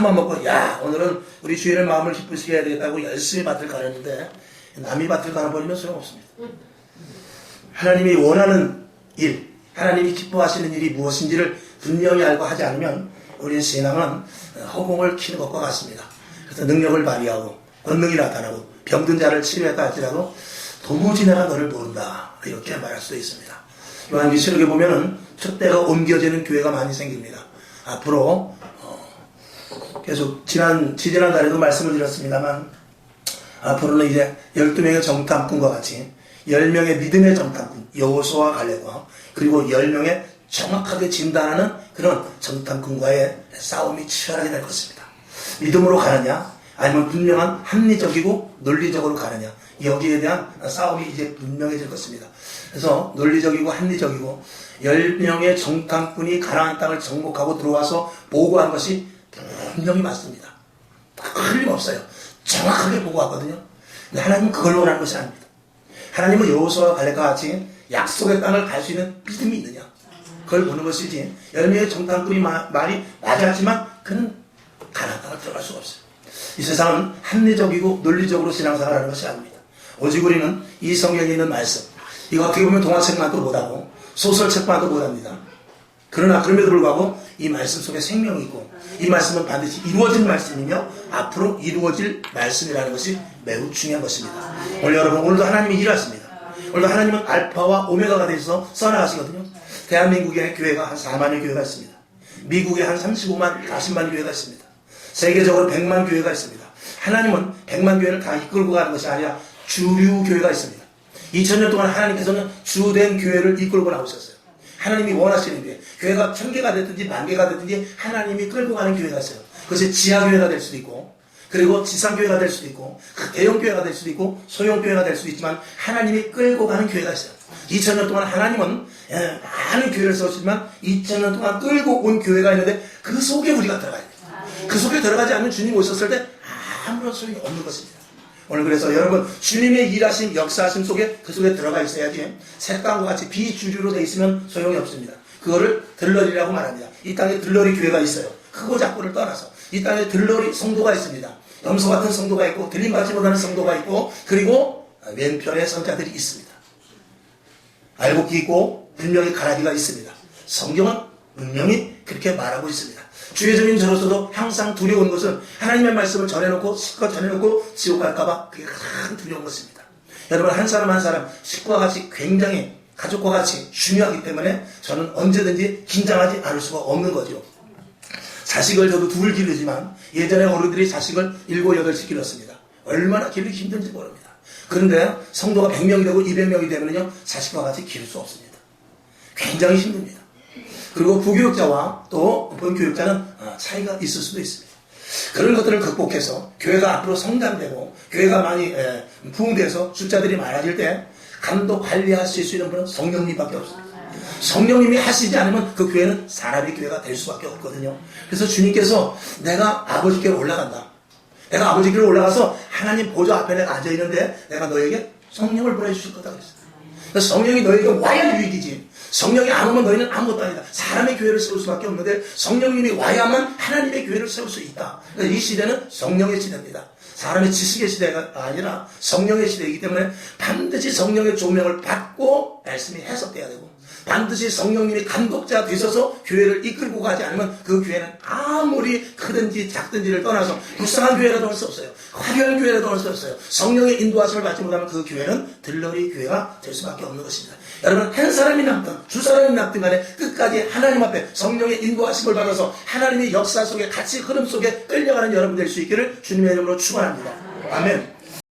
큰맘 먹고 야 오늘은 우리 주인의 마음을 기쁘시게 해야 되겠다고 열심히 밭을 가렸는데 남이 밭을 갈아버리면 소용없습니다. 하나님이 원하는 일, 하나님이 기뻐하시는 일이 무엇인지를 분명히 알고 하지 않으면 우리의 신앙은 허공을 키는 것과 같습니다. 그래서 능력을 발휘하고 권능이 나타나고 병든 자를 치료했다 할지라도 도무지 내가 너를 모른다 이렇게 말할 수도 있습니다. 요한계시록에 보면은 촛대가 옮겨지는 교회가 많이 생깁니다. 앞으로 계속 지지난달에도 말씀을 드렸습니다만 앞으로는 이제 12명의 정탐꾼과 같이 10명의 믿음의 정탐꾼 여호수아와 갈렙과 그리고 10명의 정확하게 진단하는 그런 정탐꾼과의 싸움이 치열하게 될 것입니다. 믿음으로 가느냐 아니면 분명한 합리적이고 논리적으로 가느냐 여기에 대한 싸움이 이제 분명해질 것입니다. 그래서 논리적이고 합리적이고 10명의 정탐꾼이 가나안 땅을 정복하고 들어와서 보고한 것이 분명히 맞습니다. 틀림없어요. 정확하게 보고하거든요. 근데 하나님은 그걸 원하는 것이 아닙니다. 하나님은 여호수아와 갈렙과 같이 약속의 땅을 갈 수 있는 믿음이 있느냐 그걸 보는 것이지 10명의 정탐꾼이 말이 맞았지만 그는 가나안 땅을 들어갈 수가 없어요. 이 세상은 합리적이고 논리적으로 신앙생활하는 것이 아닙니다. 오직 우리는 이 성경에 있는 말씀 이거 어떻게 보면 동화책만도 못하고 소설책만도 못합니다. 그러나 그럼에도 불구하고 이 말씀 속에 생명이 있고 이 말씀은 반드시 이루어질 말씀이며 앞으로 이루어질 말씀이라는 것이 매우 중요한 것입니다. 오늘 여러분 오늘도 하나님이 일하십니다. 오늘도 하나님은 알파와 오메가가 되셔서 써나가시거든요. 대한민국에 교회가 한 4만의 교회가 있습니다. 미국에 한 35만, 40만 교회가 있습니다. 세계적으로 100만 교회가 있습니다. 하나님은 100만 교회를 다 이끌고 가는 것이 아니라 주류 교회가 있습니다. 2000년 동안 하나님께서는 주된 교회를 이끌고 나오셨어요. 하나님이 원하시는 교회, 교회가 1000개가 됐든지 10,000개가 됐든지 하나님이 끌고 가는 교회가 있어요. 그것이 지하교회가 될 수도 있고 그리고 지상교회가 될 수도 있고 대형교회가 될 수도 있고 소형교회가 될 수도 있지만 하나님이 끌고 가는 교회가 있어요. 2000년 동안 하나님은 많은 교회를 세우시지만 2000년 동안 끌고 온 교회가 있는데 그 속에 우리가 들어가야 돼요. 그 속에 들어가지 않는 주님 오셨을 때 아무런 소용이 없는 것입니다. 오늘 그래서 여러분 주님의 일하심 역사하심 속에 그 속에 들어가 있어야지 색감과 같이 비주류로 되어 있으면 소용이 없습니다. 그거를 들러리라고 말합니다. 이 땅에 들러리 교회가 있어요. 크고 작고를 떠나서 이 땅에 들러리 성도가 있습니다. 염소 같은 성도가 있고 들림받지 못하는 성도가 있고 그리고 왼편에 선자들이 있습니다. 알곡기 있고 분명히 가라지가 있습니다. 성경은 분명히 그렇게 말하고 있습니다. 주의적인 저로서도 항상 두려운 것은 하나님의 말씀을 전해놓고 실컷 전해놓고 지옥 갈까봐 그게 가장 두려운 것입니다. 여러분 한 사람 한 사람 식구와 같이 굉장히 가족과 같이 중요하기 때문에 저는 언제든지 긴장하지 않을 수가 없는 거죠. 자식을 저도 둘 기르지만 예전에 어른들이 자식을 7, 8씩 길렀습니다. 얼마나 기르기 힘든지 모릅니다. 그런데 성도가 100명이 되고 200명이 되면요 자식과 같이 기를 수 없습니다. 굉장히 힘듭니다. 그리고 부교육자와 또 본교육자는 차이가 있을 수도 있습니다. 그런 것들을 극복해서 교회가 앞으로 성장되고 교회가 많이 부흥돼서 숫자들이 많아질 때 감독 관리하실 수 있는 분은 성령님밖에 없습니다. 성령님이 하시지 않으면 그 교회는 사람의 교회가 될 수밖에 없거든요. 그래서 주님께서 내가 아버지께로 올라간다. 내가 아버지께로 올라가서 하나님 보좌 앞에 내가 앉아있는데 내가 너에게 성령을 보내주실 거다 그랬어요. 그래서 성령이 너에게 와야 유익이지. 성령이 안 오면 너희는 아무것도 아니다. 사람의 교회를 세울 수밖에 없는데 성령님이 와야만 하나님의 교회를 세울 수 있다. 그래서 이 시대는 성령의 시대입니다. 사람의 지식의 시대가 아니라 성령의 시대이기 때문에 반드시 성령의 조명을 받고 말씀이 해석돼야 되고 반드시 성령님이 감독자 되셔서 교회를 이끌고 가지 않으면 그 교회는 아무리 크든지 작든지를 떠나서 불쌍한 교회라도 할 수 없어요. 화려한 교회라도 할 수 없어요. 성령의 인도하심을 받지 못하면 그 교회는 들러리 교회가 될 수밖에 없는 것입니다. 여러분 한 사람이 남든 두 사람이 남든 간에 끝까지 하나님 앞에 성령의 인도하심을 받아서 하나님의 역사 속에 같이 흐름 속에 끌려가는 여러분 될 수 있기를 주님의 이름으로 축원합니다. 아멘.